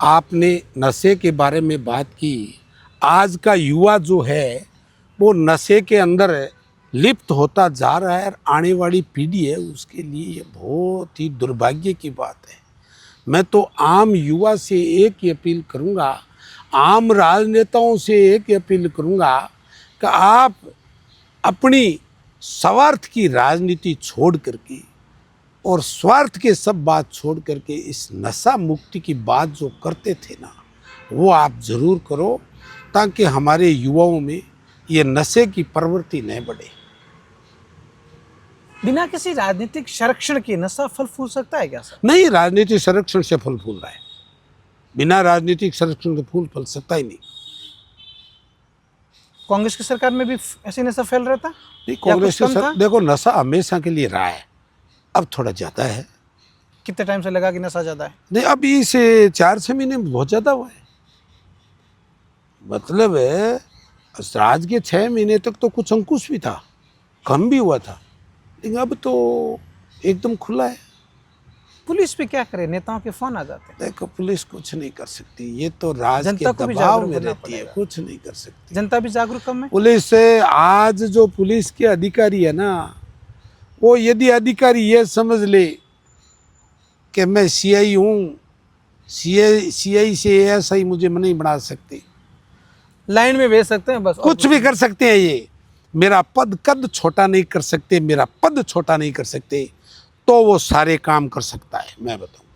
आपने नशे के बारे में बात की, आज का युवा जो है वो नशे के अंदर लिप्त होता जा रहा है, और आने वाली पीढ़ी है उसके लिए ये बहुत ही दुर्भाग्य की बात है। मैं तो आम युवा से एक ही अपील करूंगा, आम राजनेताओं से एक ही अपील करूंगा कि आप अपनी स्वार्थ की राजनीति छोड़ करके और स्वार्थ के सब बात छोड़ करके इस नशा मुक्ति की बात जो करते थे ना, वो आप ज़रूर करो, ताकि हमारे युवाओं में ये नशे की प्रवृत्ति न बढ़े। बिना किसी राजनीतिक संरक्षण के नशा फल फूल सकता है क्या सर? नहीं, राजनीतिक संरक्षण से फल फूल रहा है, बिना राजनीतिक संरक्षण से फूल फल सकता ही नहीं। कांग्रेस की सरकार में भी ऐसे नशा फैल रहा था नहीं, या कांग्रेस कुछ की कम था? देखो नशा हमेशा के लिए रहा है, अब थोड़ा ज़्यादा है। कितने टाइम से लगा कि नशा ज्यादा है? नहीं, अभी से 4-6 महीने में बहुत ज़्यादा हुआ है। मतलब है राज के 6 महीने तक तो कुछ अंकुश भी था, कम भी हुआ था, लेकिन अब तो एकदम खुला है। पुलिस पे क्या करे, नेताओं के फोन आ जाते हैं। देखो पुलिस कुछ नहीं कर सकती, ये तो राज के जनता को भी दबाव जागरूक में करना रहती है, पड़ेगा। कुछ नहीं कर सकती। जनता भी जागरूक कम है। पुलिस से आज जो पुलिस के अधिकारी है ना, वो यदि अधिकारी ये समझ ले कि मैं सीआई हूँ, सीआई से एएसआई मुझे नहीं बना सकते, लाइन में भेज सकते हैं बस, और कुछ भी कर सकते हैं। ये मेरा पद कद छोटा नहीं कर सकते, मेरा पद छोटा नहीं कर सकते, तो वो सारे काम कर सकता है, मैं बताऊं।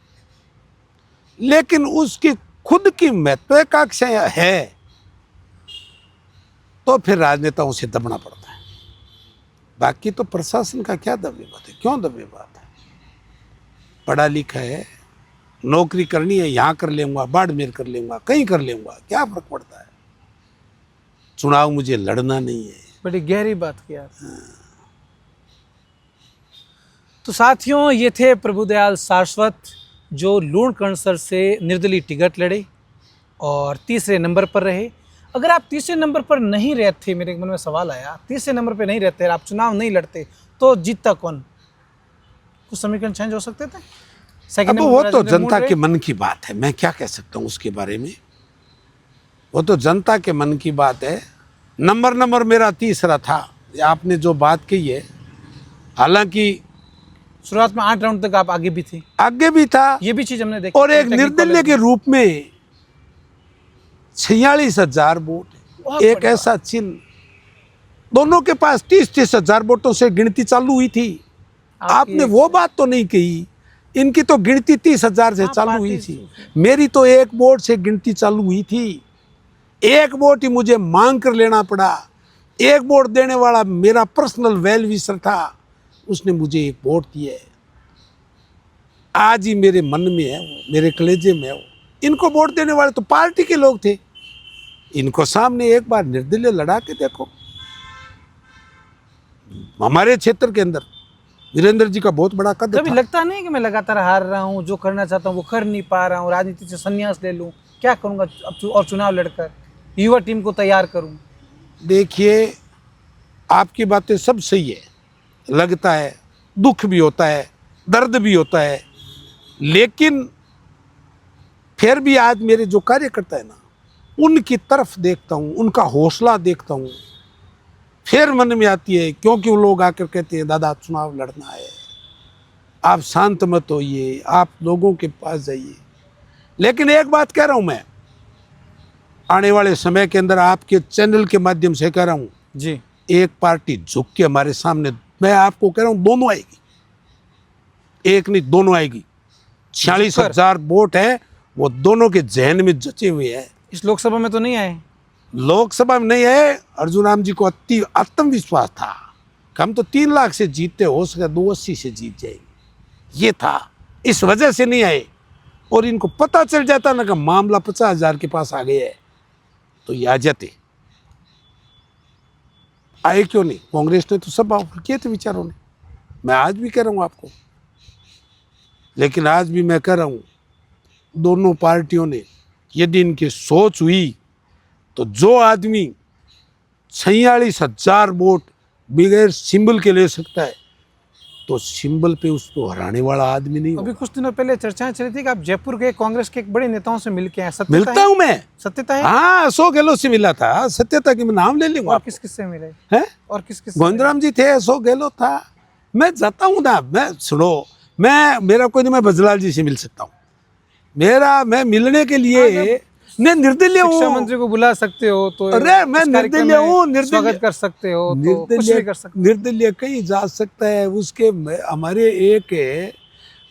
लेकिन उसकी खुद की महत्वाकांक्षा है तो फिर राजनेताओं से दबना पड़ता है। बाकी तो प्रशासन का क्या दबेबात है, क्यों दबेबात है? पढ़ा लिखा है, नौकरी करनी है, यहाँ कर लेंगे, बाड़मेर कर लेंगे, कहीं कर लेंगे, क्या फर्क पड़ता है? चुनाव मुझे लड़ना नहीं है। बड़ी गहरी बात की आप। तो साथियों, ये थे प्रभुदयाल सारस्वत, जो लूणकरणसर से निर्दलीय टिकट लड़े और तीसरे नंबर पर रहे। अगर आप तीसरे नंबर पर नहीं रहते, मेरे मन में सवाल आया, तीसरे नंबर पर नहीं रहते, आप चुनाव नहीं लड़ते, तो जीतता कौन? कुछ समीकरण चेंज हो सकते थे। अब वो तो जनता के मन की बात है, मैं क्या कह सकता हूँ उसके बारे में। वो तो जनता के मन की बात है। नंबर मेरा तीसरा था, आपने जो बात कही है। हालांकि शुरुआत में 8 राउंड तक आप आगे भी थे, आगे भी था, ये भी चीज हमने देखी। और एक निर्दलीय के रूप में 46,000 वोट, एक ऐसा चिन्ह, दोनों के पास 30-30 हजार वोटों से गिनती चालू हुई थी। आपने वो बात तो नहीं कही, इनकी तो गिनती 30,000 से चालू हुई थी, मेरी तो एक वोट से गिनती चालू हुई थी। एक वोट ही मुझे मांग कर लेना पड़ा। एक वोट देने वाला मेरा पर्सनल वेल विशर था, उसने मुझे एक वोट दिया है। आज ही मेरे मन में है वो, मेरे कलेजे में है वो। इनको वोट देने वाले तो पार्टी के लोग थे, इनको सामने एक बार निर्दलीय लड़ा के देखो। हमारे क्षेत्र के अंदर वीरेंद्र जी का बहुत बड़ा कद कभी था। लगता नहीं कि मैं लगातार हार रहा हूँ, जो करना चाहता हूँ वो कर नहीं पा रहा हूँ, राजनीति से संन्यास ले लूँ, क्या करूँगा अब और चुनाव लड़कर युवा टीम को तैयार करूँ? देखिए, आपकी बातें सब सही है, लगता है, दुख भी होता है, दर्द भी होता है, लेकिन फिर भी आज मेरे जो कार्यकर्ता है ना, उनकी तरफ देखता हूँ, उनका हौसला देखता हूँ, फिर मन में आती है। क्योंकि वो लोग आकर कहते हैं दादा चुनाव लड़ना है, आप शांत मत होइए, आप लोगों के पास जाइए। लेकिन एक बात कह रहा हूँ मैं, आने वाले समय के अंदर आपके चैनल के माध्यम से कह रहा हूँ जी, एक पार्टी झुक के हमारे सामने, मैं आपको कह रहा हूँ दोनों आएगी, एक नहीं दोनों आएगी। 46,000 वोट है, वो दोनों के जहन में जचे हुए हैं। इस लोकसभा में तो नहीं आए, लोकसभा में नहीं है। अर्जुन राम जी को अति आत्मविश्वास था कि हम तो 3 लाख से जीतते, हो सके 280 से जीत जाएंगे, ये था, इस वजह से नहीं आए। और इनको पता चल जाता ना कि मामला 50,000 के पास आ गया है, तो ये आ जाते। आए क्यों नहीं? कांग्रेस ने तो सब ऑफर किए थे विचारों ने, मैं आज भी कह रहा हूँ आपको। लेकिन आज भी मैं कह रहा हूँ, दोनों पार्टियों ने यदि इनकी सोच हुई तो जो आदमी 46,000 वोट बगैर सिंबल के ले सकता है, तो सिंबल पे उसको हराने वाला आदमी नहीं अभी होगा। कुछ दिनों पहले चर्चाएं चली थी कि आप जयपुर के कांग्रेस के एक बड़े नेताओं से मिल के आए, सत्यता मिलता है? हूँ मैं, सत्यता है? हाँ, अशोक गहलोत से मिला था। सत्यता की मैं नाम ले लूंगा। और किस किस से मिले है, और किस किस से गोविंदराम जी थे, अशोक गहलोत था। मैं जाता हूँ ना, मैं सुनो, मेरा कोई नहीं, मैं बजलाल जी से मिल सकता हूँ। मैं मिलने के लिए मैं निर्दलीय शिक्षा हूँ। मंत्री को बुला सकते हो तो अरे मैं इस कार्यक्रम निर्दलीय में हूँ, स्वागत कर सकते हो, तो कुछ भी कर सकते हो। निर्दलीय कहीं जा सकता है। उसके हमारे एक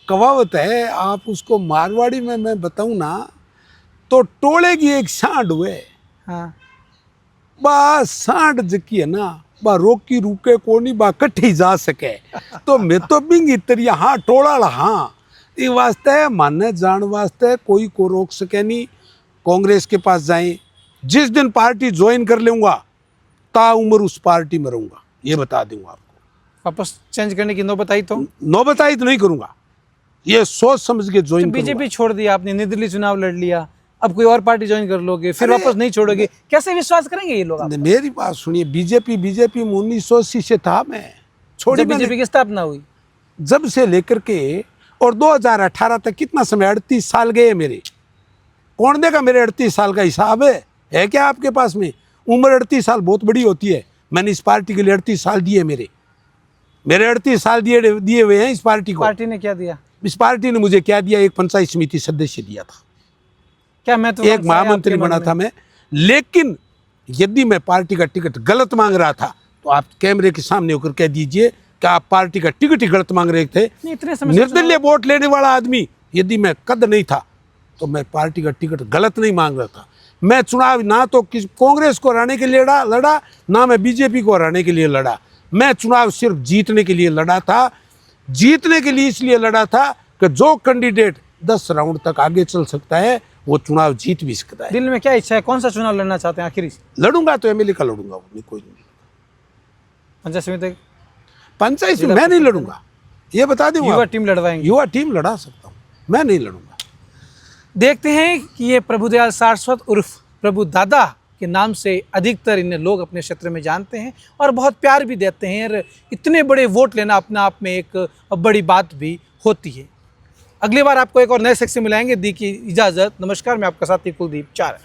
कहावत है, आप उसको मारवाड़ी में मैं बताऊँ ना, तो टोले की एक सांड हुए, हाँ, बा सांड जकी है ना, बा रोकी रुके कोनी, बा कट्ठी जा सके। तो मैं तो बिंगी तरिया हाँ टोला ला, हाँ ये वास्ते माने जान वास्ते कोई को रोक सके नहीं। कांग्रेस के पास जाएं, जिस दिन पार्टी ज्वाइन कर लूँगा ताउम्र उस पार्टी में रहूंगा, ये बता दूंगा आपको। वापस चेंज करने की नौबत आई तो नौबताई तो नहीं करूंगा, ये सोच समझ के ज्वाइन करूंगा। बीजेपी छोड़ दिया आपने, निर्दलीय चुनाव लड़ लिया, अब कोई और पार्टी ज्वाइन कर लोगे, फिर वापस नहीं छोड़ोगे, कैसे विश्वास करेंगे ये लोग आप? मेरी बात सुनिए, बीजेपी में 1980 से था, मैं छोड़ी। बीजेपी की स्थापना हुई जब से लेकर के और 2018 तक कितना समय, 38 साल गए मेरे। कौन देगा मेरे 38 साल का हिसाब? है क्या आपके पास में? उम्र 38 साल बहुत बड़ी होती है। मैंने इस पार्टी के लिए 38 साल दिए, मेरे 38 साल दिए हुए हैं इस पार्टी को। पार्टी ने क्या दिया? इस पार्टी ने मुझे क्या दिया? एक पंचायत समिति सदस्य दिया था, क्या मैं तो एक महामंत्री बना था मैं। लेकिन यदि मैं पार्टी का टिकट गलत मांग रहा था तो आप कैमरे के सामने होकर कह दीजिए कि आप पार्टी का टिकट ही गलत मांग रहे थे। इतने समय निर्दलीय वोट लेने वाला आदमी यदि मैं कद नहीं था तो मैं पार्टी का टिकट गलत नहीं मांग रहा था। मैं चुनाव ना तो कांग्रेस को हराने के लिए लड़ा, ना मैं बीजेपी को हराने के लिए लड़ा। मैं चुनाव सिर्फ जीतने के लिए लड़ा था। जीतने के लिए इसलिए लड़ा था कि जो कैंडिडेट 10 राउंड तक आगे चल सकता है वो चुनाव जीत भी सकता है। दिल में क्या इच्छा है, कौन सा चुनाव लड़ना चाहते हैं आखिर? लड़ूंगा तो एमएलए का लड़ूंगा, कोई नहीं। पंचायत समिति, पंचायत में मैं नहीं लड़ूंगा, ये बता दूंगा। युवा टीम लड़वाएंगे? युवा टीम लड़ा सकता हूँ, मैं नहीं लड़ूंगा। देखते हैं कि ये प्रभुदयाल सारस्वत उर्फ प्रभु दादा के नाम से अधिकतर इन्हें लोग अपने क्षेत्र में जानते हैं और बहुत प्यार भी देते हैं, और इतने बड़े वोट लेना अपने आप में एक बड़ी बात भी होती है। अगली बार आपको एक और नए शख्स से मिलाएंगे। दी की इजाज़त, नमस्कार। मैं आपका साथी कुलदीप चार।